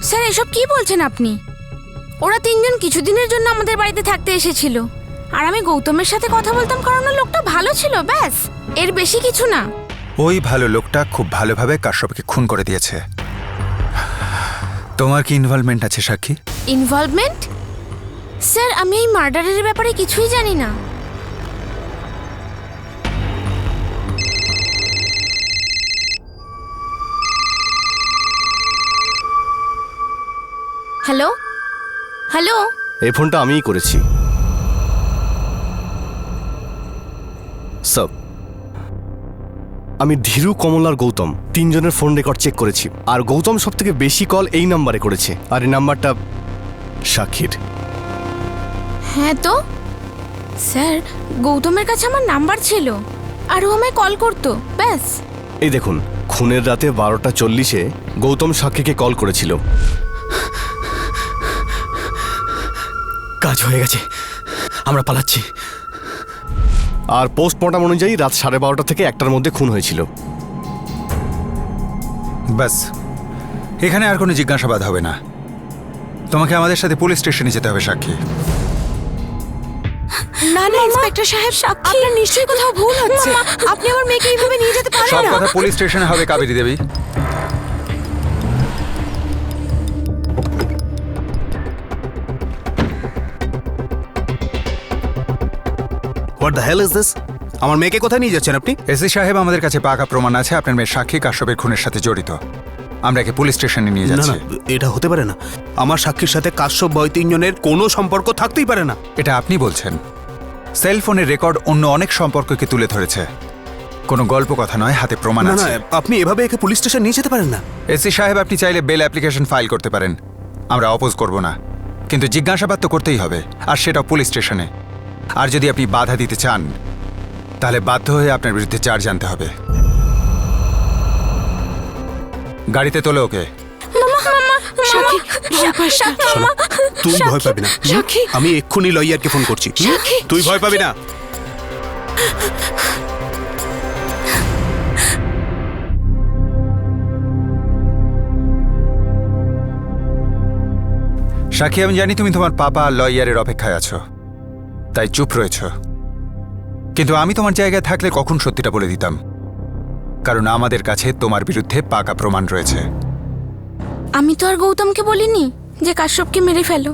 Sir এসব কি বলছেন আপনি? ওরা তিনজন কিছুদিনের জন্য আমাদের বাড়িতে থাকতে এসেছিল, আর আমি গৌতমের সাথে কথা বলতাম কারণ ওর লোকটা ভালো ছিল, ব্যাস, এর বেশি কিছু না। ওই ভালো লোকটা খুব ভালোভাবে কাশ্যপকে খুন করে দিয়েছে। তোমার কি ইনভলভমেন্ট আছে সাক্ষী? ইনভলভমেন্ট? স্যার আমি এই মার্ডারের ব্যাপারে কিছুই জানি না। হ্যালো হ্যালো, এই ফোনটা আমিই করেছি। স্যার, আমি ধীরু, কমল আর গৌতম তিনজনের ফোন রেকর্ড চেক করেছি, আর গৌতম সব থেকে বেশি কল এই নাম্বারে করেছে, আর এই নাম্বারটা সাক্ষীর। হ্যাঁ তো স্যার, গৌতমের কাছে আমার নাম্বার ছিল আর ও আমায় কল করতো, ব্যাস। এই দেখুন, খুনের রাতে 12:40-এ গৌতম সাক্ষীকে কল করেছিল। কাজ হয়ে গেছে, আমরা পালাচ্ছি। আর পোস্টমর্টম অনুযায়ী রাত 12:30 থেকে 1টার মধ্যে খুন হয়েছিল। বাস, এখানে আর কোনো জিজ্ঞাসাবাদ হবে না। তোমাকে আমাদের সাথে পুলিশ স্টেশনে যেতে হবে সাক্ষী। না না ইন্সপেক্টর সাহেব, আপনার নিশ্চয়ই কোথাও ভুল হচ্ছে। আপনি আমার মেয়েকে এইভাবে নিয়ে যেতে পারেন সব না। কথা পুলিশ স্টেশনে হবে Kaberi Debi. What the hell is this? আমার মেয়েকে কোথায় নিয়ে যাচ্ছেন আপনি? এসি সাহেব, আমাদের কাছে পাকা প্রমাণ আছে আপনার মেয়ে সাক্ষী কাশ্যপের খুনের সাথে জড়িত। আমরা একে পুলিশ স্টেশনে নিয়ে না যাচ্ছি। না, এটা হতে পারে না। আমার সাক্ষীর সাথে কাশ্যপ বয় তিনজনের কোনো সম্পর্ক থাকতেই পারে না। এটা আপনি বলছেন? সেলফোনের রেকর্ড অন্য অনেক সম্পর্ককে তুলে ধরেছে। কোনো গল্প কথা নয়, হাতে প্রমাণ না না, আছে। আপনি এভাবে একে পুলিশ স্টেশন নিয়ে যেতে পারেন না। এসি সাহেব, আপনি চাইলে বেল অ্যাপ্লিকেশন ফাইল করতে পারেন, আমরা অপোজ করব না, কিন্তু জিজ্ঞাসাবাদ তো করতেই হবে, আর সেটা পুলিশ স্টেশনে। আর যদি আপনি বাধা দিতে চান তাহলে বাধ্য হয়ে আপনার বিরুদ্ধে চার্জ আনতে হবে। গাড়িতে তোলো ওকে। সাক্ষী, ভয় পাস না। শোনো, তুই ভয় পাবি না। সাক্ষী। আমি এক্ষুনি লয়ারকে ফোন করছি। সাক্ষী। তুই ভয় পাবি না। সাক্ষী, আমি জানি তুমি তোমার পাপা লয়ারের অপেক্ষায় আছো, তাই চুপ রয়েছ। কিন্তু আমি তোমার জায়গায় থাকলে কখন সত্যিটা বলে দিতাম, কারণ আমাদের কাছে তোমার বিরুদ্ধে পাকা প্রমাণ রয়েছে। আমি তো আর গৌতমকে বলিনি যে কাশ্যপকে মেরে ফেলো।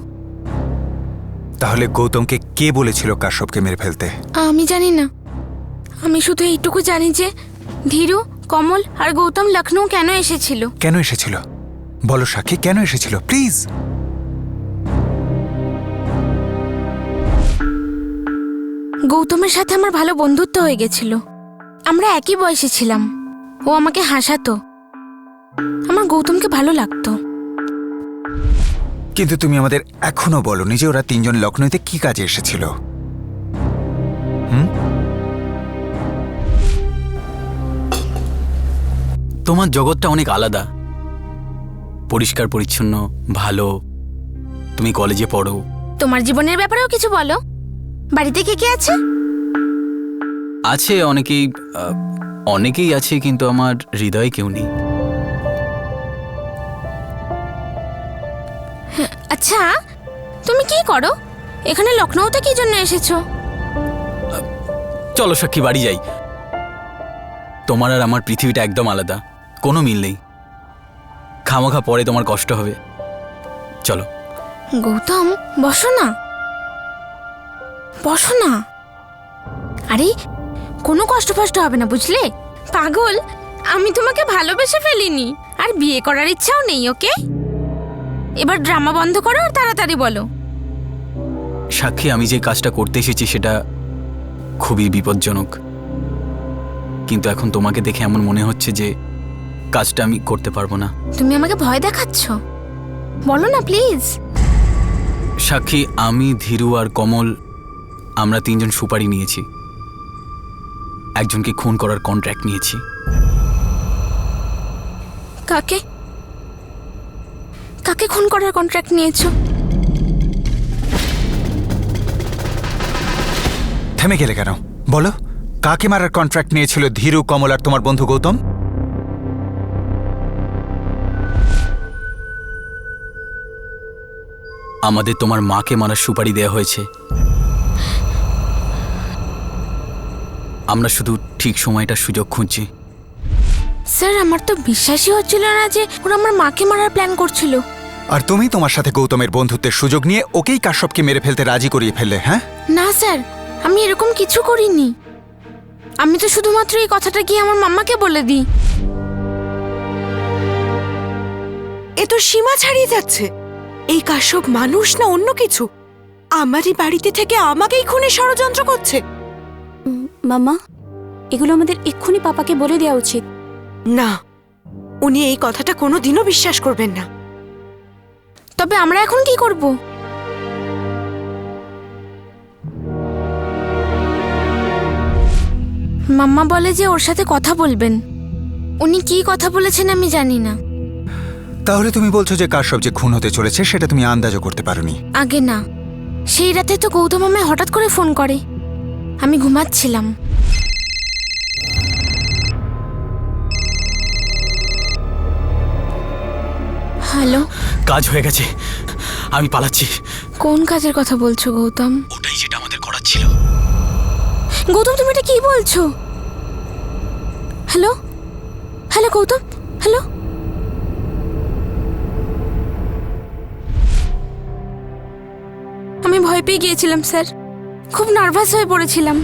তাহলে গৌতমকে কে বলেছিল কাশ্যপকে মেরে ফেলতে? আমি জানি না, আমি শুধু এইটুকু জানি যে ধীরু, কমল আর গৌতম লখনৌ কেন এসেছিল। কেন এসেছিল বলো সাক্ষী, কেন এসেছিল প্লিজ? গৌতমের সাথে আমার ভালো বন্ধুত্ব হয়ে গেছিল, আমরা একই বয়সে ছিলাম, ও আমাকে হাসাতো, আমার গৌতমকে ভালো লাগতো। কিন্তু তুমি আমাদের এখনো বলনি যে ওরা তিনজন লখনৌতে কি কাজে এসেছিল। তোমার জগৎটা অনেক আলাদা, পরিষ্কার পরিচ্ছন্ন, ভালো, তুমি কলেজে পড়ো। তোমার জীবনের ব্যাপারেও কিছু বলো। বাড়িতে কে কে আছে? আছে অনেকেই, অনেকেই আছে, কিন্তু আমার হৃদয়ে কেউ নেই। আচ্ছা, তুমি কি করো এখানে? লখনৌতে কি জন্য এসেছো? চলো সাক্ষী, বাড়ি যাই। তোমার আর আমার পৃথিবীটা একদম আলাদা, কোনো মিল নেই। খামাখা পরে তোমার কষ্ট হবে, চলো। গৌতম, বসো না, বসো না। আরে কোনো কষ্ট ফষ্ট হবে না, বুঝলে? পাগল, আমি তোমাকে ভালোবেসে ফেলিনি, আর বিয়ে করার ইচ্ছাও নেই, ওকে? এবার ড্রামা বন্ধ করো আর তাড়াতাড়ি বলো। সাক্ষী, আমি যে কাজটা করতে এসেছি সেটা খুবই বিপজ্জনক, কিন্তু এখন তোমাকে দেখে এমন মনে হচ্ছে যে কাজটা আমি করতে পারবো না। তুমি আমাকে ভয় দেখাচ্ছ, বলো না প্লিজ। সাক্ষী, আমি, ধীরু আর কমল, আমরা তিনজন সুপারি নিয়েছি, একজনকে খুন করার কন্ট্রাক্ট নিয়েছি। কাকে কাকে খুন করার কন্ট্রাক্ট নিয়েছো? থেমে গেলে কেন? বলো, কাকে মারার কন্ট্রাক্ট নিয়েছিল ধীরু, কমল আর তোমার বন্ধু গৌতম? আমাদের তোমার মাকে মারার সুপারি দেওয়া হয়েছে। আমরা শুধু ঠিক সময়টার সুযোগ খুঁজছি। স্যার আমার তো বিশ্বাসই হচ্ছিল না যে ওরা আমার মাকে মারার প্ল্যান করছিল। আর তুমি তোমার সাথে গৌতমের বন্ধুত্বের সুযোগ নিয়ে ওকেই কাশ্যপকে মেরে ফেলতে রাজি করিয়ে ফেললে, হ্যাঁ? না স্যার, আমি এরকম কিছু করিনি। আমি তো শুধুমাত্র এই কথাটা গিয়ে আমার মাম্মাকে বলে দিই। এ তো সীমা ছাড়িয়ে যাচ্ছে। এই কাশ্যপ মানুষ না অন্য কিছু? আমারই বাড়িতে থেকে আমাকেই খুনে ষড়যন্ত্র করছে। মাম্মা, এগুলো আমাদের এক্ষুনি পাপাকে বলে দেওয়া উচিত। না, উনি এই কথাটা কোনোদিনও বিশ্বাস করবেন না। তবে আমরা এখন কি করব? মাম্মা বলে যে ওর সাথে কথা বলবেন। উনি কি কথা বলেছেন আমি জানি না। তাহলে তুমি বলছো যে কাশ্যপ যে খুন হতে চলেছে সেটা তুমি আন্দাজও করতে পারোনি? আগে না, সেই রাতে তো গৌতম আমায় হঠাৎ করে ফোন করে। আমি ঘুমাচ্ছিলাম। হ্যালো, কাজ হয়ে গেছে, আমি পালাচ্ছি। কোন কাজের কথা বলছো গৌতম? ওটাই যেটা আমাদের করার ছিল। গৌতম তুমি এটা কি বলছো? Hello hello Gautam, hello. আমি ভয় পেয়ে গিয়েছিলাম স্যার, খুব নার্ভাস হয়ে পড়েছিলাম।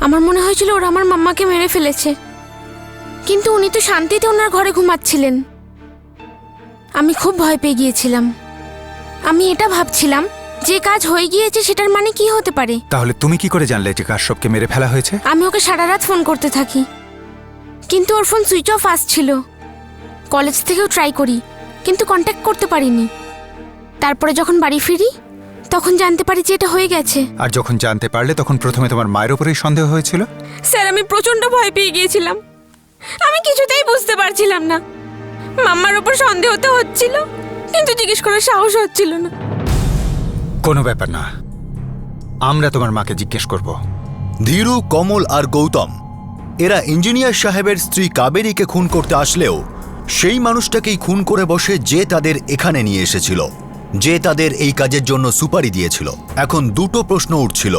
আমার মনে হয়েছিল ওরা আমার মাম্মাকে মেরে ফেলেছে, কিন্তু উনি তো শান্তিতে ওনার ঘরে ঘুমাচ্ছিলেন। আমি খুব ভয় পেয়ে গিয়েছিলাম। আমি এটা ভাবছিলাম যে কাজ হয়ে গিয়েছে সেটার মানে কি হতে পারে। তাহলে তুমি কি করে জানলে যে কাশ্যপকে মেরে ফেলা হয়েছে? আমি ওকে সারা রাত ফোন করতে থাকি, কিন্তু ওর ফোন সুইচ অফ আসছিল। কলেজ থেকেও ট্রাই করি, কিন্তু কন্ট্যাক্ট করতে পারিনি। তারপরে যখন বাড়ি ফিরি তখন জানতে পারি যে এটা হয়ে গেছে। আর যখন জানতে পারলে তখন প্রথমে তোমার মায়ের উপরেই সন্দেহ হয়েছিল? স্যার আমি প্রচন্ড ভয় পেয়ে গিয়েছিলাম। আমি কিছুতেই বুঝতে পারছিলাম না। মাম্মার উপর সন্দেহ তো হচ্ছিল, কিন্তু জিজ্ঞেস করার সাহস হচ্ছিল না। কোনো ব্যাপার না, আমরা তোমার মাকে জিজ্ঞেস করব। ধীরু, কমল আর গৌতম এরা ইঞ্জিনিয়ার সাহেবের স্ত্রী কাবেরীকে খুন করতে আসলেও সেই মানুষটাকেই খুন করে বসে যে তাদের এখানে নিয়ে এসেছিল, যে তাদের এই কাজের জন্য সুপারি দিয়েছিল। এখন দুটো প্রশ্ন উঠছিল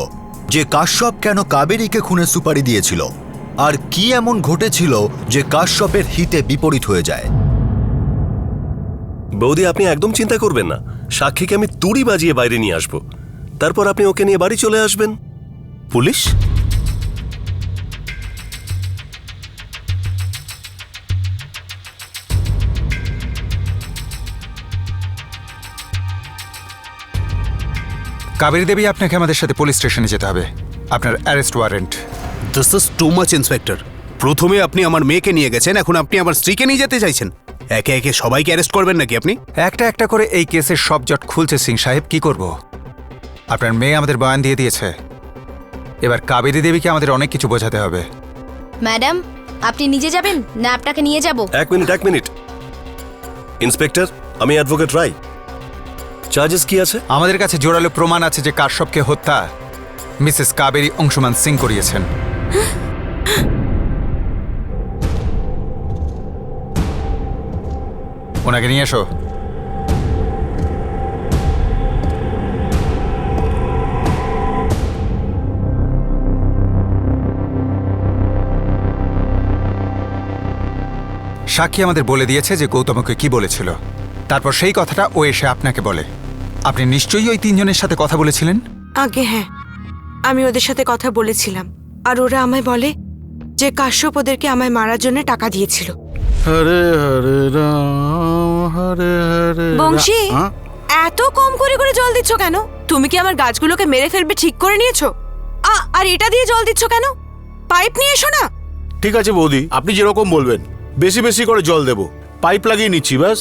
যে কাশ্যপ কেন কাবেরীকে খুনের সুপারি দিয়েছিল, আর কি এমন ঘটেছিল যে কাশ্যপের হিতে বিপরীত হয়ে যায়। বৌদি, আপনি একদম চিন্তা করবেন না। সাক্ষীকে আমি তুড়ি বাজিয়ে বাইরে নিয়ে আসব, তারপর আপনি ওকে নিয়ে বাড়ি চলে আসবেন। পুলিশ? কাবেরী দেবী, আপনাকে আমাদের সাথে পুলিশ স্টেশনে যেতে হবে। আপনার arrest warrant. This is too much, inspector. প্রথমে আপনি আমার মেয়েকে নিয়ে গেছেন, এখন আপনি আমার স্ত্রীকে নিয়ে যেতে চাইছেন। একে একে সবাইকে অ্যারেস্ট করবেন নাকি আপনি? একটা একটা করে এই কেসের সব জট খুলছে সিং সাহেব। কি করব? আপনার মেয়ে আমাদের বয়ান দিয়ে দিয়েছে, এবার কাবেরী দেবীকে আমাদের অনেক কিছু বোঝাতে হবে। ম্যাডাম, আপনি নিজে যাবেন না আপনাকে নিয়ে যাব? এক মিনিট। ইন্সপেক্টর, আমি অ্যাডভোকেট রায়। চার্জেস কি আছে? আমাদের কাছে জোরালো প্রমাণ আছে যে কাশ্যপকে হত্যা মিসেস কাবেরী অংশুমান সিং করিয়েছেন। ওনাকে নিয়ে এসো। সাক্ষী আমাদের বলে দিয়েছে যে গৌতমকে কি বলেছিল, তারপর সেই কথাটা ও এসে আপনাকে বলে। আপনি নিশ্চয়ই ওই তিনজনের সাথে কথা বলেছিলেন? আগে হ্যাঁ, আমি ওদের সাথে কথা বলেছিলাম, আর ওরা আমায় বলে যে কাশ্যপ ওদেরকে আমায় মারার জন্য টাকা দিয়েছিল। হরে হরে রাম, হরে হরে বংশী, এত কম করে করে জল দিচ্ছ কেন? তুমি কি আমার গাছগুলোকে মেরে ফেলবে ঠিক করে নিয়েছো? আর এটা দিয়ে জল দিচ্ছ কেন? পাইপ নিয়ে এসো না। ঠিক আছে বৌদি, আপনি যেরকম বলবেন, বেশি বেশি করে জল দেব। পাইপ লাগিয়ে নিচ্ছি ব্যাস।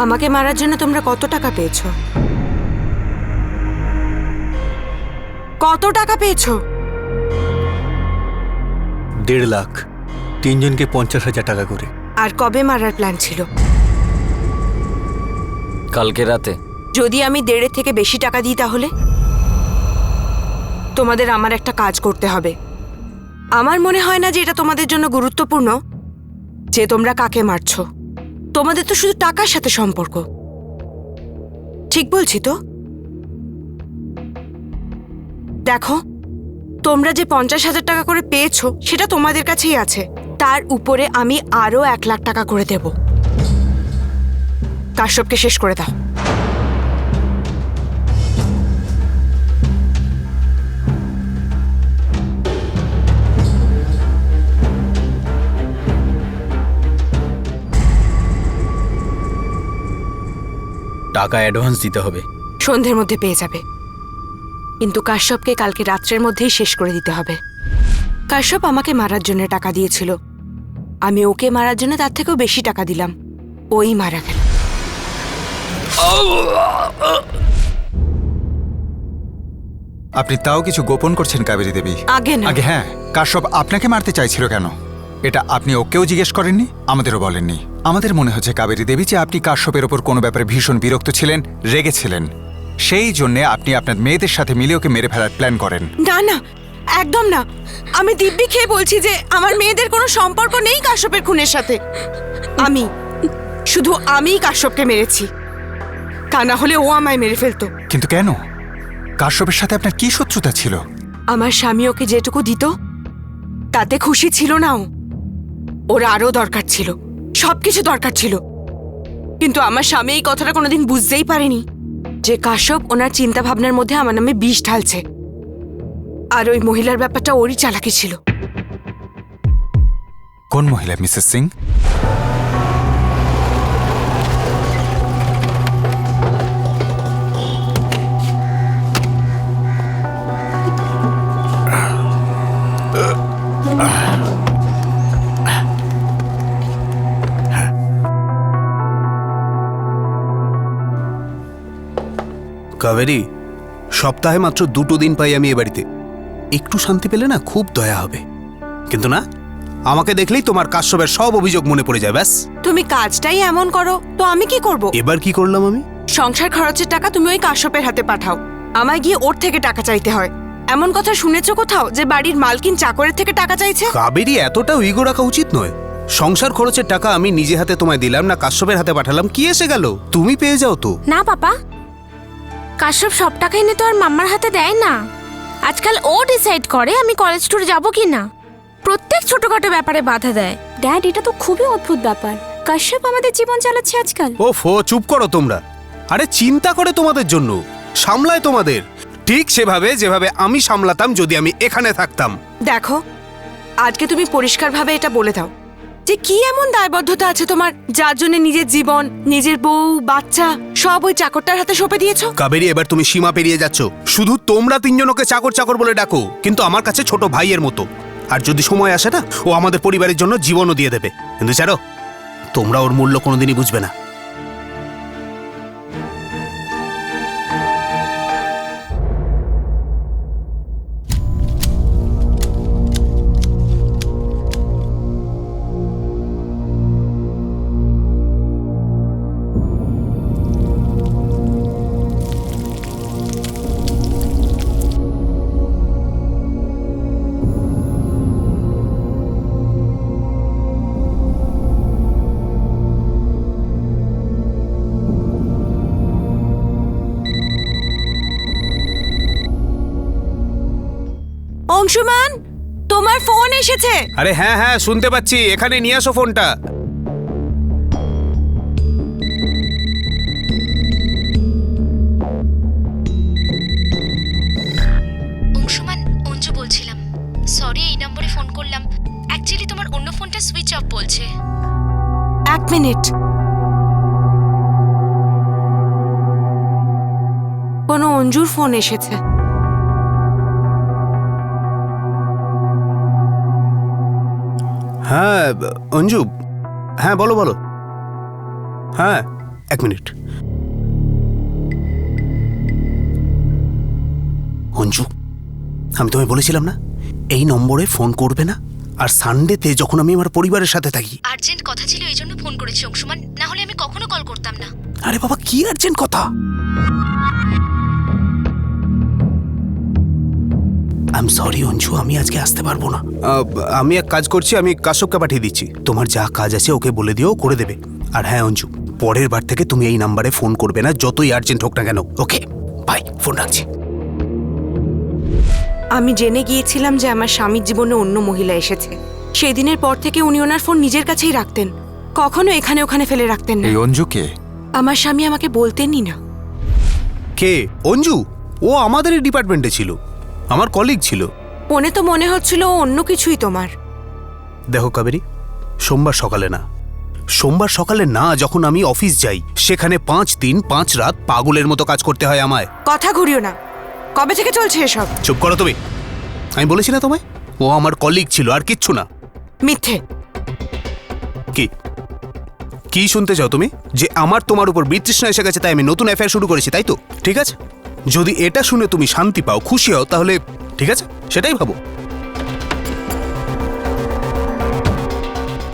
আমাকে মারার জন্য তোমরা কত টাকা পেয়েছো? কত টাকা পেয়েছো? 1.5 লাখ, 3 জনকে 50,000 টাকা করে। আর কবে মারার প্ল্যান ছিল? কালকে রাতে। যদি আমি 1.5 থেকে বেশি টাকা দিই তাহলে? তোমাদের আমার একটা কাজ করতে হবে। আমার মনে হয় না যে এটা তোমাদের জন্য গুরুত্বপূর্ণ যে তোমরা কাকে মারছো। তোমাদের তো শুধু টাকার সাথে সম্পর্ক। ঠিক বলছি তো? দেখো, তোমরা যে 50,000 টাকা করে পেয়েছো সেটা তোমাদের কাছেই আছে। তার উপরে আমি আরো 1 লাখ টাকা করে দেব। কাশ্যপকে শেষ করে দাও। টাকা অ্যাডভান্স দিতে হবে। সন্ধ্যের মধ্যে পেয়ে যাবে, কিন্তু কাশ্যপকে কালকে রাত্রের মধ্যেই শেষ করে দিতে হবে। কাশ্যপ আমাকে মারার জন্য টাকা দিয়েছিল, আমি ওকে মারার জন্য তার থেকেও বেশি টাকা দিলাম, ওই মারা গেল। আপনি তাও কিছু গোপন করছেন কাবেরী দেবী। আগে না। আগে হ্যাঁ, কাশ্যপ আপনাকে মারতে চাইছিল কেন এটা আপনি ওকেও জিজ্ঞেস করেননি, আমাদেরও বলেননি। আমাদের মনে হচ্ছে কাবেরী দেবী যে আপনি কাশ্যপের ওপর কোনো ব্যাপারে ভীষণ বিরক্ত ছিলেন, রেগেছিলেন। সেই জন্যে আপনি আপনার মেয়েদের সাথে মিলে ওকে মেরে ফেলার প্ল্যান করেন। না না, একদম না। আমি দিব্যি খেয়ে বলছি যে আমার মেয়েদের কোনো সম্পর্ক নেই কাশ্যপের খুনের সাথে। শুধু আমিই কাশ্যপকে মেরেছি, তা না হলে ও আমায় মেরে ফেলতো। কিন্তু কেন? কাশ্যপের সাথে আপনার কি শত্রুতা ছিল? আমার স্বামী ওকে যেটুকু দিত তাতে খুশি ছিল না ও। ওর আরো দরকার ছিল, সবকিছু দরকার ছিল। কিন্তু আমার স্বামী এই কথাটা কোনোদিন বুঝতেই পারেনি যে কাশ্যপ ওনার চিন্তা ভাবনার মধ্যে আমার নামে বিষ ঢালছে। আর ওই মহিলার ব্যাপারটা ওরই চালাকি ছিল। কোন মহিলা মিসেস সিং? কাবেরী, সপ্তাহে মাত্র 2 দিন পাই আমি এ বাড়িতে। একটু শান্তি পেলে না খুব দয়া হবে। কিন্তু না, আমাকে দেখলেই তোমার কাশ্যপের সব অভিযোগ মনে পড়ে যায়। ব্যাস, তুমি কাজটাই এমন করো তো আমি কি করব? এবার কি করলাম আমি? সংসার খরচের টাকা তুমি ওই কাশ্যপের হাতে পাঠাও, আমায় গিয়ে ওর থেকে টাকা চাইতে হয়। এমন কথা শুনেছো কোথাও যে বাড়ির মালকিন চাকরের থেকে টাকা চাইছে? কাবেরী, এতটাও ইগো রাখা উচিত নয়। সংসার খরচের টাকা আমি নিজে হাতে তোমায় দিলাম না কাশ্যপের হাতে পাঠালাম, কি এসে গেল? তুমি পেয়ে যাও তো। না পাপা, কাশ্যপ সব টাকা এনে তো আর মাম্মার হাতে দেয় না। আজকাল ও ডিসাইড করে আমি কলেজ ট্যুর যাবো কি না। প্রত্যেক ছোটখাটো ব্যাপারে বাধা দেয়। ড্যাড, এটা তো খুবই অদ্ভুত ব্যাপার। কাশ্যপ আমাদের জীবন চালাচ্ছে আজকাল। ওফো, চুপ করো তোমরা। আরে চিন্তা করে তোমাদের জন্য, সামলায় তোমাদের, ঠিক সেভাবে যেভাবে আমি সামলাতাম যদি আমি এখানে থাকতাম। দেখো, আজকে তুমি পরিষ্কারভাবে এটা বলে দাও যে কি এমন দায়বদ্ধতা আছে তোমার যার জন্য নিজের জীবন, নিজের বউ, বাচ্চা সব ওই চাকরটার হাতে সঁপে দিয়েছো। কাবেরী, এবার তুমি সীমা পেরিয়ে যাচ্ছ। শুধু তোমরা 3 জন ওকে চাকর চাকর বলে ডাকো, কিন্তু আমার কাছে ছোট ভাইয়ের মতো। আর যদি সময় আসে না, ও আমাদের পরিবারের জন্য জীবনও দিয়ে দেবে। কিন্তু ছাড়ো, তোমরা ওর মূল্য কোনোদিনই বুঝবে না। অংশুমান, তোমার ফোন এসেছে। আরে হ্যাঁ হ্যাঁ, শুনতে পাচ্ছি। এখানে নিয়ে আসো ফোনটা। অংশুমান, অঞ্জু বলছিলাম। সরি এই নম্বরে ফোন করলাম। অ্যাকচুয়ালি তোমার অন্য ফোনটা সুইচ অফ বলছে। 1 মিনিট। কোনো অঞ্জুর ফোন এসেছে। হ্যাঁ অঞ্জু, হ্যাঁ বলো বলো। হ্যাঁ এক মিনিট। অঞ্জু, আমি তোমায় বলেছিলাম না এই নম্বরে ফোন করবে না, আর সানডেতে যখন আমি আমার পরিবারের সাথে থাকি। আর্জেন্ট কথা ছিল এই জন্য ফোন করেছি অংশুমান, না হলে আমি কখনো কল করতাম না। আরে বাবা, কি আর্জেন্ট কথা? আই এম সরি অঞ্জু, আমি আজকে আসতে পারবো না। আমি এক কাজ করছি, আমি কাশ্যপকে পাঠিয়ে দিচ্ছি। তোমার যা কাজ আছে ওকে বলে দিও, করে দেবে। আর হ্যাঁ অঞ্জু, পরের বার থেকে তুমি এই নাম্বারে ফোন করবে না, যতই আর্জেন্ট হোক না কেন। ওকে বাই, ফোন রাখছি। আমি জেনে গিয়েছিলাম যে আমার স্বামীর জীবনে অন্য মহিলা এসেছে। সেই দিনের পর থেকে উনি ওনার ফোন নিজের কাছেই রাখতেন, কখনো এখানে ওখানে ফেলে রাখতেন না। এই অঞ্জু কে? আমার স্বামী আমাকে বলতেনই না। কে অঞ্জু? ও আমাদেরই ডিপার্টমেন্টে ছিল, আমার কলিগ ছিল। মনে তো মনে হচ্ছিল ও অন্য কিছুই তোমার। দেখো কাবেরী, সোমবার সকালে না, সোমবার সকালে না, যখন আমি অফিস যাই সেখানে 5 দিন 5 রাত পাগলের মতো কাজ করতে হয় আমায়। কথা ঘুরিও না, কবে থেকে চলছে এসব? চুপ করো তুমি। আমি বলেছি না তোমায় ও আমার কলিগ ছিল, আর কিচ্ছু না। মিথ্যে। কি কি শুনতে চাও তুমি? যে আমার তোমার উপর বিতৃষ্ণা এসে গেছে তাই আমি নতুন অ্যাফেয়ার শুরু করেছি, তাই তো? ঠিক আছে, যদি এটা শুনে তুমি শান্তি পাও, খুশি হও, তাহলে ঠিক আছে, সেটাই ভাবো।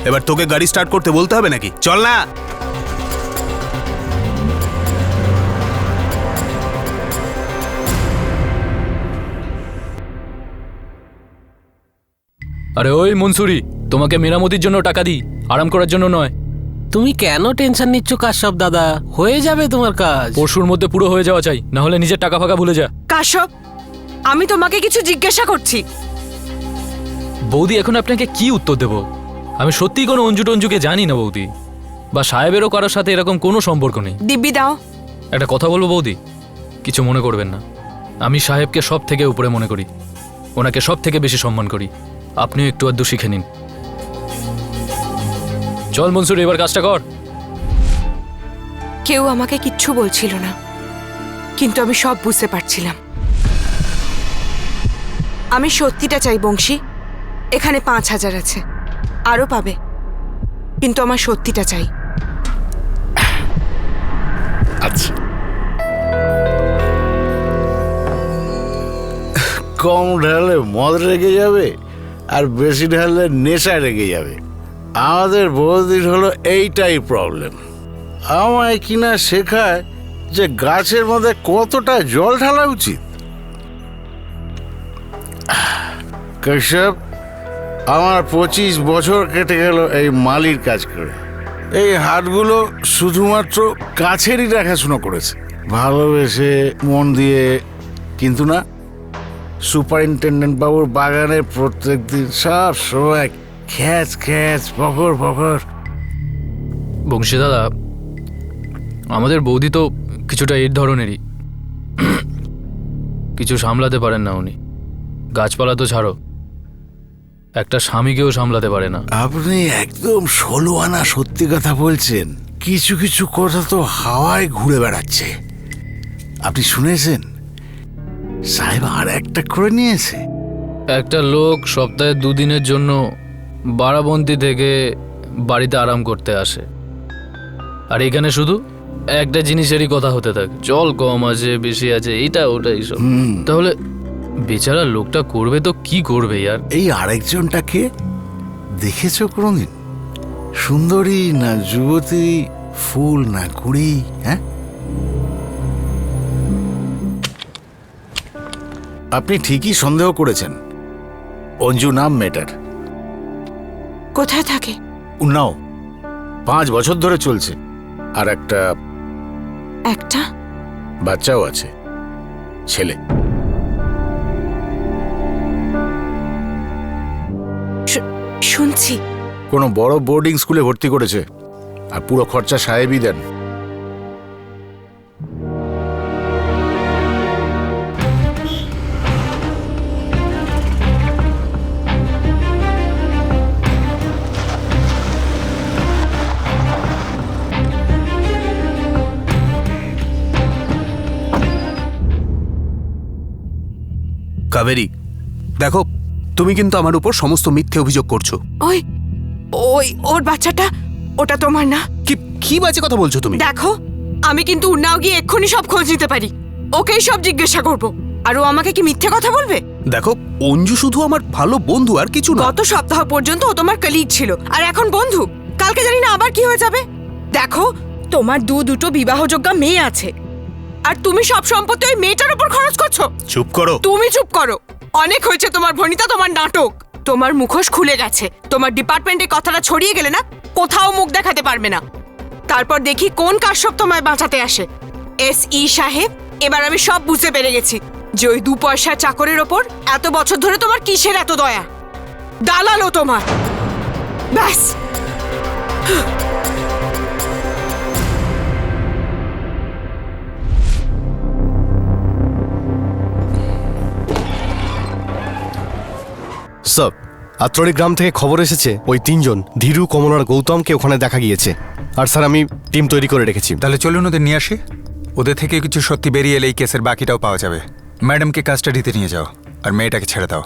এবার তোকে গাড়ি স্টার্ট করতে বলতে হবে নাকি? চল না। আরে ওই মনসুরি, তোমাকে মেরামতির জন্য টাকা দিই, আরাম করার জন্য নয়। তুমি কেন টেনশন নিচ্ছ কাশ্যপ দাদা? হয়ে যাবে তোমার কাজ। পরশুর মধ্যে পুরো হয়ে যাওয়া চাই, না হলে নিজের টাকা ফাঁকা ভুলে যা। কাশ্যপ, আমি তোমাকে কিছু জিজ্ঞাসা করছি। বৌদি, এখন আপনাকে কি উত্তর দেব? আমি সত্যিই কোনো অঞ্জু টঞ্জুকে জানি না বৌদি, বা সাহেবেরও কারোর সাথে এরকম কোনো সম্পর্ক নেই। দিব্যি দাও। একটা কথা বলবো বৌদি, কিছু মনে করবেন না। আমি সাহেবকে সব থেকে উপরে মনে করি, ওনাকে সব থেকে বেশি সম্মান করি। আপনিও একটু আধটু শিখে নিন। চল মনসুর, এবার কাজটা কর। কেউ আমাকে কিচ্ছু বলছিল না, কিন্তু আমি সব বুঝতে পারছিলাম। আমি সত্যিটা চাই বংশী। এখানে 5,000 আছে, আরো পাবে, কিন্তু আমার সত্যিটা চাই। আচ্ছা, কম ঢালে মদ রেগে যাবে, আর বেশি ঢালে নেশা রেগে যাবে। আমাদের বৌদির হলো এইটাই প্রবলেম। আমায় কিনা শেখায় যে গাছের মধ্যে কতটা জল ঢালা উচিত। কাশ্যপ, আমার 25 বছর কেটে গেল এই মালির কাজ করে। এই হাটগুলো শুধুমাত্র কাছেরই দেখাশুনো করেছে, ভালোবেসে মন দিয়ে। কিন্তু না, সুপারিনটেন্ডেন্ট বাবুর বাগানে প্রত্যেক দিন সব সময় খ্যাচ খ্যাচ, পকর পকর। বংশী দাদা, আমাদের বৌদি তো কিছুটা এর ধরনেরই। কিছু সামলাতে পারেন না উনি। গাছপালা তো ছাড়ো, একটা স্বামীকেও সামলাতে পারে না। আপনি একদম 16 আনা সত্যি কথা বলছেন। কিছু কিছু কথা তো হাওয়ায় ঘুরে বেড়াচ্ছে। আপনি শুনেছেন সাহেব আর একটা করে নিয়েছে? একটা লোক সপ্তাহে 2 দিনের জন্য বারাবন্তী থেকে বাড়িতে আরাম করতে আসে, আর এখানে শুধু একটা জিনিসেরই কথা হতে থাকে, জল কম আছে, বেশি আছে, এইটা ওটা, এইসব। তাহলে বেচারা লোকটা করবে তো কি করবে ইয়ার? এই আরেকজনটাকে দেখেছো কোনোদিন? সুন্দরী না যুবতী, ফুল না কুড়ি? হ্যাঁ, আপনি ঠিকই সন্দেহ করেছেন। অঞ্জু নাম মেটার। কোথায় থাকে? উন্নাও, 5 বছর ধরে চলছে, আর একটা বাচ্চাও আছে, ছেলে। শুনছি কোনো বড় বোর্ডিং স্কুলে ভর্তি করেছে, আর পুরো খরচা সাহেবই দেন। কাবেরী, দেখো, তুমি কিন্তু আমার উপর সমস্ত মিথ্যে অভিযোগ করছো। ওই ওর বাচ্চাটা, ওটা তোমার না। কি বাজে কথা বলছো তুমি? দেখো, আমি কিন্তু উন্নাও গিয়ে এক্ষুনি সব খোঁজ নিতে পারি, ওকেই সব জিজ্ঞাসা করব। আর ও আমাকে কি মিথ্যে কথা বলবে? দেখো, অঞ্জু শুধু আমার ভালো বন্ধু, আর কিছু না। গত সপ্তাহ পর্যন্ত ও তোমার কলিগ ছিল, আর এখন বন্ধু। কালকে জানি না আবার কি হয়ে যাবে। দেখো, তোমার দুটো বিবাহযোগ্য মেয়ে আছে, আর তুমি সব সম্পত্তি ওই মেয়েটার উপর খরচ করছো। চুপ করো। তুমি চুপ করো। অনেক হয়েছে তোমার ভনিতা, তোমার নাটক। তোমার মুখোশ খুলে গেছে। তোমার ডিপার্টমেন্টে কথাটা ছড়িয়ে গেলে না, কোথাও মুখ দেখাতে পারবে না। তারপর দেখি কোন কাশ্যপ তোমায় বাঁচাতে আসে। SE সাহেব, এবার আমি সব বুঝতে পেরে গেছি যে ওই 2 পয়সার চাকরের ওপর এত বছর ধরে তোমার কিসের এত দয়া। দালালো তোমার, ব্যাস। স্যার, আত্রলি গ্রাম থেকে খবর এসেছে ওই 3 জন ধীরু, কমল আর গৌতমকে ওখানে দেখা গিয়েছে। আর স্যার, আমি টিম তৈরি করে রেখেছি। তাহলে চলুন ওদের নিয়ে আসি। ওদের থেকে কিছু সত্যি বেরিয়ে এলে এই কেসের বাকিটাও পাওয়া যাবে। ম্যাডামকে কাস্টাডিতে নিয়ে যাও আর মেয়েটাকে ছেড়ে দাও।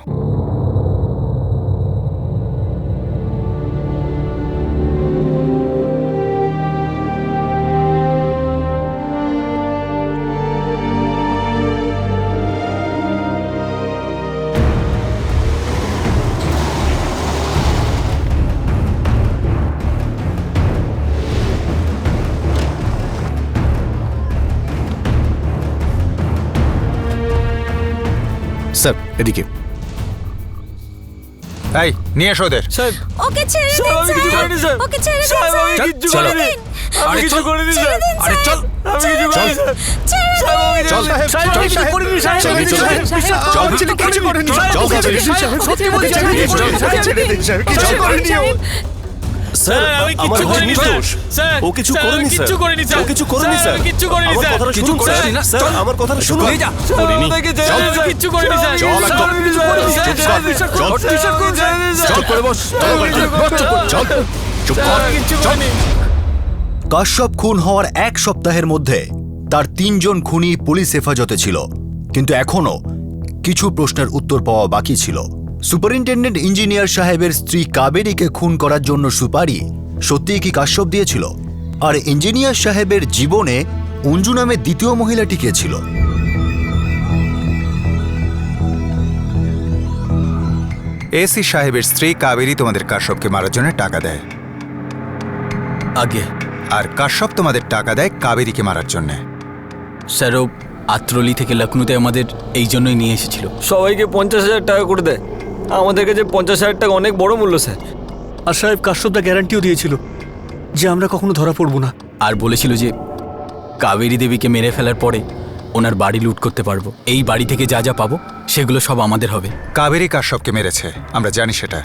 স্যার, এদিকে। এই নিয়ে এসো ওদের। ওকে ছেড়ে দিন স্যার, ওকে ছেড়ে দিন স্যার। চলো। আরে কিছু করিনি স্যার। আরে চল। আমি কিছু করিনি স্যার। চল সাহেব, চল সাহেব। চল কিছু করিনি। চল সাহেব, সত্যি বলছি ছেড়ে দিন স্যার, কিছু করিনি ও। স্যার, আমি আমার কিচ্ছু করিনি নির্দোষ। স্যার। ও কিছু স্যার, করেনি আমি কিচ্ছু স্যার। করিনি স্যার। ও কিছু করেনি স্যার, স্যার। আমি কিচ্ছু করিনি আমার স্যার। কথাটা কিছু শুনুন করিস স্যার। না। স্যার, আমার কথাটা শুনুন। নিয়ে যা। করিনি। চল, কিচ্ছু করিনি স্যার। চল একদম। আমি কিছু করিনি স্যার। চল করে বস। চল। চুপ কর। চল। কাশ্যপ খুন হওয়ার 1 সপ্তাহের মধ্যে তার 3 জন খুনি পুলিশ হেফাজতে ছিল, কিন্তু এখনও কিছু প্রশ্নের উত্তর পাওয়া বাকি ছিল। সুপারিনটেন্ডেন্ট ইঞ্জিনিয়ার সাহেবের স্ত্রী কাবেরীকে খুন করার জন্য সুপারি সত্যিই কি কাশ্যপ দিয়েছিল? আর ইঞ্জিনিয়ার সাহেবের জীবনে অঞ্জু নামে দ্বিতীয় মহিলাটি কে ছিল? এসি সাহেবের স্ত্রী কাবেরী তোমাদের কাশ্যপকে মারার জন্য টাকা দেয়, আগে আর কাশ্যপ তোমাদের টাকা দেয় কাবেরীকে মারার জন্য। স্যার, ও আত্রলি থেকে লখনৌতে আমাদের এই জন্যই নিয়ে এসেছিল। সবাইকে 50,000 টাকা করে দেয়। আমাদের কাছে 50,000 টাকা অনেক বড় মূল্য স্যার। আর সাহেব কাশ্যপদা গ্যারান্টিও দিয়েছিল যে আমরা কখনো ধরা পড়ব না। আর বলেছিল যে কাবেরী দেবীকে মেরে ফেলার পরে ওনার বাড়ি লুট করতে পারবো। এই বাড়ি থেকে যা যা পাবো সেগুলো সব আমাদের হবে। কাবেরী কাশ্যপকে মেরেছে, আমরা জানি সেটা,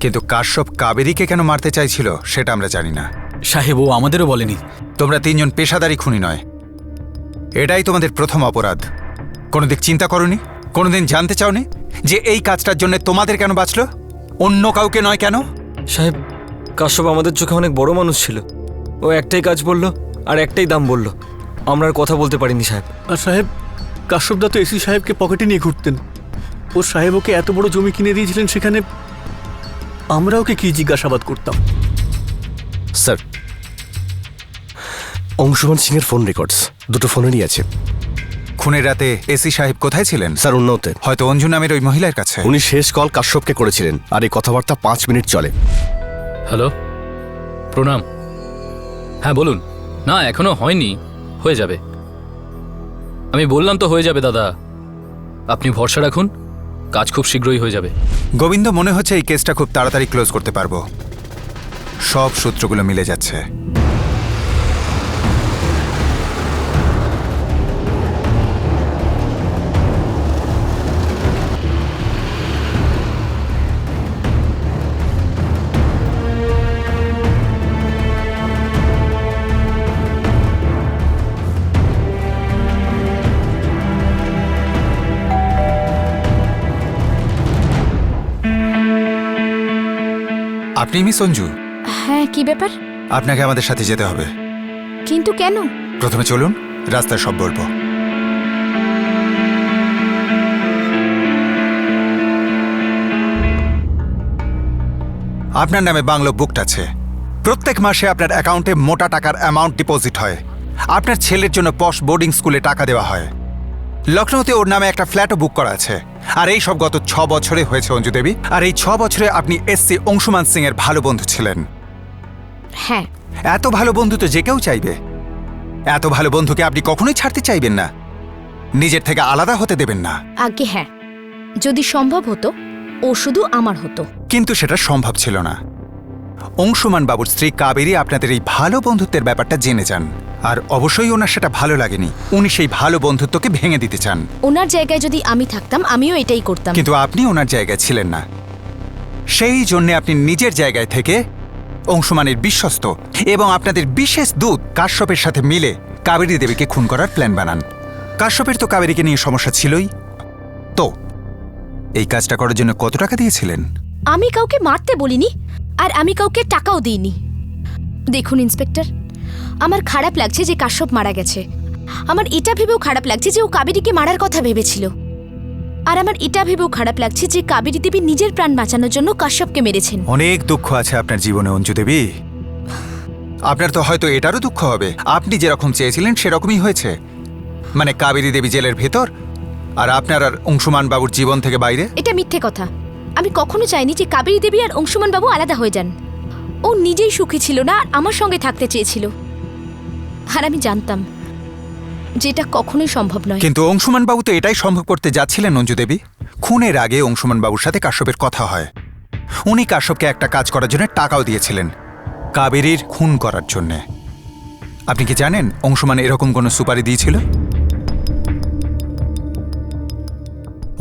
কিন্তু কাশ্যপ কাবেরীকে কেন মারতে চাইছিল সেটা আমরা জানি না। সাহেব, ও আমাদেরও বলেনি। তোমরা 3 জন পেশাদারি খুনি নয়, এটাই তোমাদের প্রথম অপরাধ। কোনোদিন চিন্তা করনি, কোনোদিন জানতে চাওনি যে এই কাজটার জন্য তোমাদের কেন বাঁচলো, অন্য কাউকে নয় কেন? সাহেব, কাশ্যপ আমাদের চোখে অনেক বড় মানুষ ছিল। ও একটাই কাজ বলল আর একটাই দাম বলল। আমরা আর কথা বলতে পারিনি সাহেব। আর সাহেব, কাশ্যপদা তো এসি সাহেবকে পকেটে নিয়ে ঘুরতেন। ও সাহেব ওকে এত বড় জমি কিনে দিয়েছিলেন, সেখানে আমরা ওকে কি জিজ্ঞাসাবাদ করতাম? স্যার, অংশুমান সিং এর ফোন রেকর্ডস 2টো ফোনেরই আছে। খুনের রাতে এসি সাহেব কোথায় ছিলেন? স্যার, উন্নতে। হয়তো অঞ্জু নামের ওই মহিলার কাছে। উনি শেষ কল কাশ্যপকে করেছিলেন, আর এই কথাবার্তা 5 মিনিট চলে। হ্যালো, প্রণাম। হ্যাঁ বলুন। না, এখনো হয়নি, হয়ে যাবে। আমি বললাম তো হয়ে যাবে দাদা, আপনি ভরসা রাখুন, কাজ খুব শীঘ্রই হয়ে যাবে। গোবিন্দ, মনে হচ্ছে এই কেসটা খুব তাড়াতাড়ি ক্লোজ করতে পারবো। সব সূত্রগুলো মিলে যাচ্ছে। আপনি মিস অঞ্জু? হ্যাঁ, কি ব্যাপার? আপনাকে আমাদের সাথে যেতে হবে। কিন্তু কেন? প্রথমে চলুন, রাস্তায় সব বলবো। আপনার নামে বাংলো বুকড আছে। প্রত্যেক মাসে আপনার অ্যাকাউন্টে মোটা টাকার অ্যামাউন্ট ডিপোজিট হয়। আপনার ছেলের জন্য পশ বোর্ডিং স্কুলে টাকা দেওয়া হয়। লখনৌতে ওর নামে একটা ফ্ল্যাটও বুক করা আছে। আর এই সব গত 6 বছরে হয়েছে অঞ্জু দেবী। আর এই 6 বছরে আপনি এসসি অংশুমান সিং এর ভালো বন্ধু ছিলেন। হ্যাঁ, এত ভালো বন্ধু তো যে কেউ চাইবে। এত ভালো বন্ধুকে আপনি কখনোই ছাড়তে চাইবেন না, নিজের থেকে আলাদা হতে দেবেন না। আগে হ্যাঁ, যদি সম্ভব হতো ও শুধু আমার হতো। কিন্তু সেটা সম্ভব ছিল না। অংশুমান বাবুর স্ত্রী কাবেরী আপনাদের এই ভালো বন্ধুত্বের ব্যাপারটা জেনে যান, আর অবশ্যই ওনার সেটা ভালো লাগেনি। উনি সেই ভালো বন্ধুত্বকে ভেঙে দিতে চান। ওনার জায়গায় যদি আমি থাকতাম আমিও এটাই করতাম। কিন্তু আপনি ওনার জায়গায় ছিলেন না, সেই জন্য আপনি নিজের জায়গায় থেকে অংশুমানের বিশ্বস্ত এবং আপনাদের বিশেষ দূত কাশ্যপের সাথে মিলে কাবেরী দেবীকে খুন করার প্ল্যান বানান। কাশ্যপের তো কাবেরীকে নিয়ে সমস্যা ছিলই। তো এই কাজটা করার জন্য কত টাকা দিয়েছিলেন? আমি কাউকে মারতে বলিনি, আর আমি কাউকে টাকাও দিইনি। দেখুন ইন্সপেক্টর, আমার খারাপ লাগছে যে কাশ্যপ মারা গেছে। আমার এটা ভেবেও খারাপ লাগছে যে ও কাবেরীকে মারার কথা ভেবেছিল। আর আমার এটা ভেবেও খারাপ লাগছে যে কাবেরী দেবী নিজের প্রাণ বাঁচানোর জন্য কাশ্যপকে মেরেছেন। অনেক দুঃখ আছে আপনার জীবনে অঞ্জু দেবী। আপনার তো হয়তো এটারও দুঃখ হবে, আপনি যেরকম চেয়েছিলেন সেরকমই হয়েছে। মানে কাবেরী দেবী জেলের ভেতর, আর আপনার আর অংশুমান বাবুর জীবন থেকে বাইরে। এটা মিথ্যে কথা। আমি কখনো চাইনি যে কাবেরী দেবী আর অংশুমান বাবু আলাদা হয়ে যান। ও নিজেই সুখী ছিল না আর আমার সঙ্গে থাকতে চেয়েছিল। আর আমি জানতাম যে এটা কখনোই সম্ভব নয়। কিন্তু অংশুমান বাবু তো এটাই সম্ভব করতে যাচ্ছিলেন অঞ্জু দেবী। খুনের আগে অংশুমান বাবুর সাথে কাশ্যপের কথা হয়। উনি কাশ্যপকে একটা কাজ করার জন্য টাকাও দিয়েছিলেন, কাবেরীর খুন করার জন্যে। আপনি কি জানেন অংশুমান এরকম কোনো সুপারি দিয়েছিল?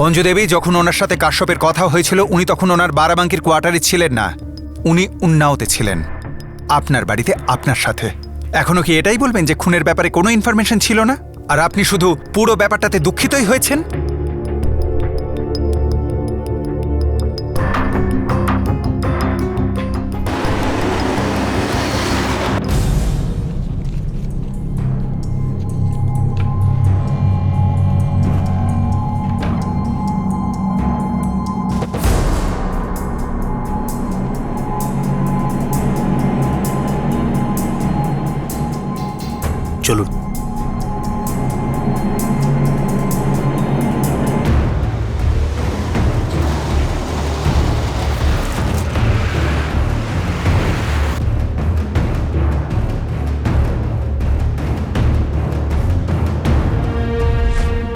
অঞ্জু দেবী, যখন ওনার সাথে কাশ্যপের কথা হয়েছিল উনি তখন ওনার বারাবাঙ্কির কোয়ার্টারে ছিলেন না, উনি উন্নাওতে ছিলেন, আপনার বাড়িতে আপনার সাথে। এখনো কি এটাই বলবেন যে খুনের ব্যাপারে কোনো ইনফরমেশন ছিল না, আর আপনি শুধু পুরো ব্যাপারটাতে দুঃখিতই হয়েছেন? চলুন।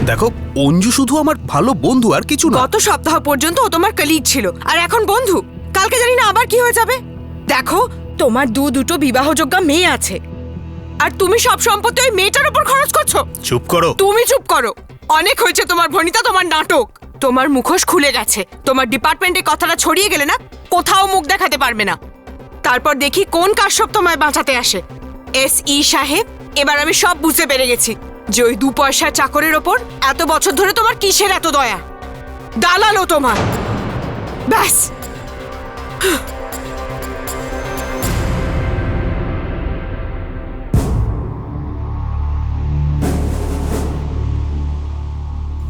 দেখো, অঞ্জু শুধু আমার ভালো বন্ধু, আর কিছু না। গত সপ্তাহ পর্যন্ত ও তোমার কলিগ ছিল, আর এখন বন্ধু। কালকে জানি না আবার কি হয়ে যাবে। দেখো, তোমার দুটো বিবাহযোগ্য মেয়ে আছে, আর তুমি সব সম্পত্তি ওই মেয়েটার উপর খরচ করছো। চুপ করো। তুমি চুপ করো। অনেক হয়েছে তোমার ভনিতা, তোমার নাটক। তোমার মুখোশ খুলে গেছে। তোমার ডিপার্টমেন্টে কথাটা ছড়িয়ে গেলে না কোথাও মুখ দেখাতে পারবে না। তারপর দেখি কোন কাশ্যপ তোমায় বাঁচাতে আসে। এসই সাহেব, এবার আমি সব বুঝতে পেরে গেছি যে ওই 2 পয়সার চাকরের ওপর এত বছর ধরে তোমার কিসের এত দয়া। দালালো তোমার। ব্যাস।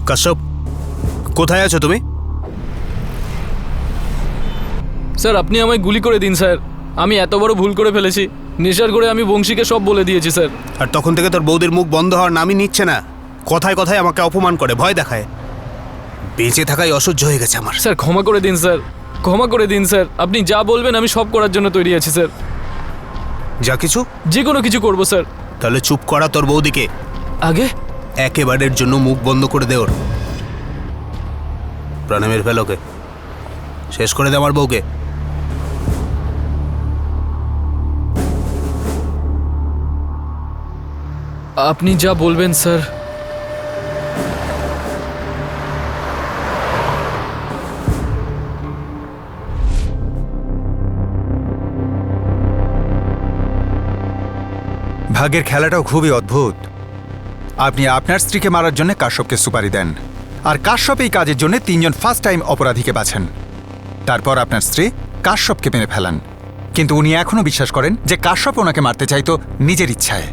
কাশ্যপ, কোথায় আছো তুমি? স্যার আপনি আমায় গুলি করে দিন স্যার। আমি এত বড় ভুল করে ফেলেছি। নেশার করে আমি বংশীকে সব বলে দিয়েছি স্যার। আর তখন থেকে তোর বৌদির মুখ বন্ধ হওয়ার নামই নিচ্ছে না। কথায় কথায় আমাকে অপমান করে, ভয় দেখায়। বেঁচে থাকাই অসহ্য হয়ে গেছে আমার। স্যার ক্ষমা করে দিন স্যার, ক্ষমা করে দিন স্যার। আপনি যা বলবেন আমি সব করার জন্য তৈরি আছি স্যার। যা কিছু? যে কোনো কিছু করবো স্যার। তাহলে চুপ করা তোর বৌদিকে। আগে একেবারের জন্য মুখ বন্ধ করে দে ওর। প্রাণে মেরে ফেল ওকে। শেষ করে দে আমার বউকে। আপনি যা বলবেন স্যার। ভাগ্যের খেলাটাও খুবই অদ্ভুত। আপনি আপনার স্ত্রীকে মারার জন্য কাশ্যপকে সুপারি দেন, আর কাশ্যপ এই কাজের জন্য 3 জন ফার্স্ট টাইম অপরাধীকে বাছেন। তারপর আপনার স্ত্রী কাশ্যপকে মেরে ফেলান, কিন্তু উনি এখনো বিশ্বাস করেন যে কাশ্যপ ওনাকে মারতে চাইতো নিজের ইচ্ছায়।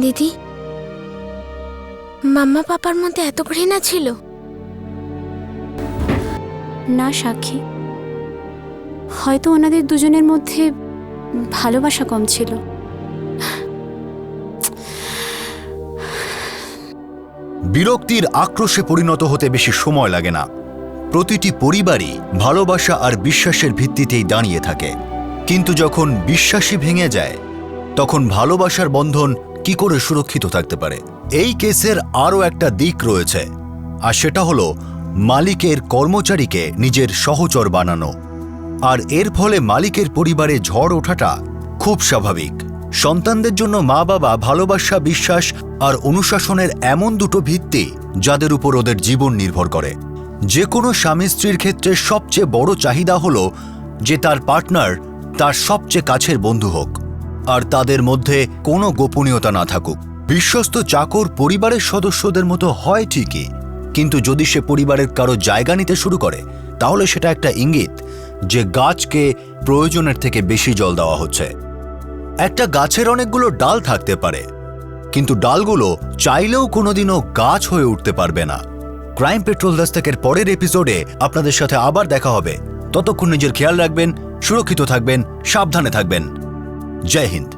দিদি, মাম্মা পাপার মধ্যে এত ঘৃণা ছিল? না সাক্ষী, হয়তো ওনাদের দুজনের মধ্যে ভালোবাসা কম ছিল। বিরক্তির আক্রোশে পরিণত হতে বেশি সময় লাগে না। প্রতিটি পরিবারই ভালোবাসা আর বিশ্বাসের ভিত্তিতেই দাঁড়িয়ে থাকে, কিন্তু যখন বিশ্বাসই ভেঙে যায় তখন ভালোবাসার বন্ধন কি করে সুরক্ষিত থাকতে পারে? এই কেসের আরও একটা দিক রয়েছে, আর সেটা হলো মালিকের কর্মচারীকে নিজের সহচর বানানো। আর এর ফলে মালিকের পরিবারে ঝড় ওঠাটা খুব স্বাভাবিক। সন্তানদের জন্য মা বাবা ভালোবাসা, বিশ্বাস আর অনুশাসনের এমন দুটো ভিত্তি যাদের উপর ওদের জীবন নির্ভর করে। যে কোনো স্বামী স্ত্রীর ক্ষেত্রে সবচেয়ে বড় চাহিদা হলো যে তার পার্টনার তার সবচেয়ে কাছের বন্ধু হোক, আর তাদের মধ্যে কোনো গোপনীয়তা না থাকুক। বিশ্বস্ত চাকর পরিবারের সদস্যদের মতো হয় ঠিকই, কিন্তু যদি সে পরিবারের কারো জায়গা নিতে শুরু করে তাহলে সেটা একটা ইঙ্গিত যে গাছকে প্রয়োজনের থেকে বেশি জল দেওয়া হচ্ছে। একটা গাছের অনেকগুলো ডাল থাকতে পারে, কিন্তু ডালগুলো চাইলেও কোনোদিনও গাছ হয়ে উঠতে পারবে না। ক্রাইম পেট্রোল দস্তকের পরের এপিসোডে আপনাদের সাথে আবার দেখা হবে। ততক্ষণ নিজের খেয়াল রাখবেন, সুরক্ষিত থাকবেন, সাবধানে থাকবেন। জয় হিন্দ।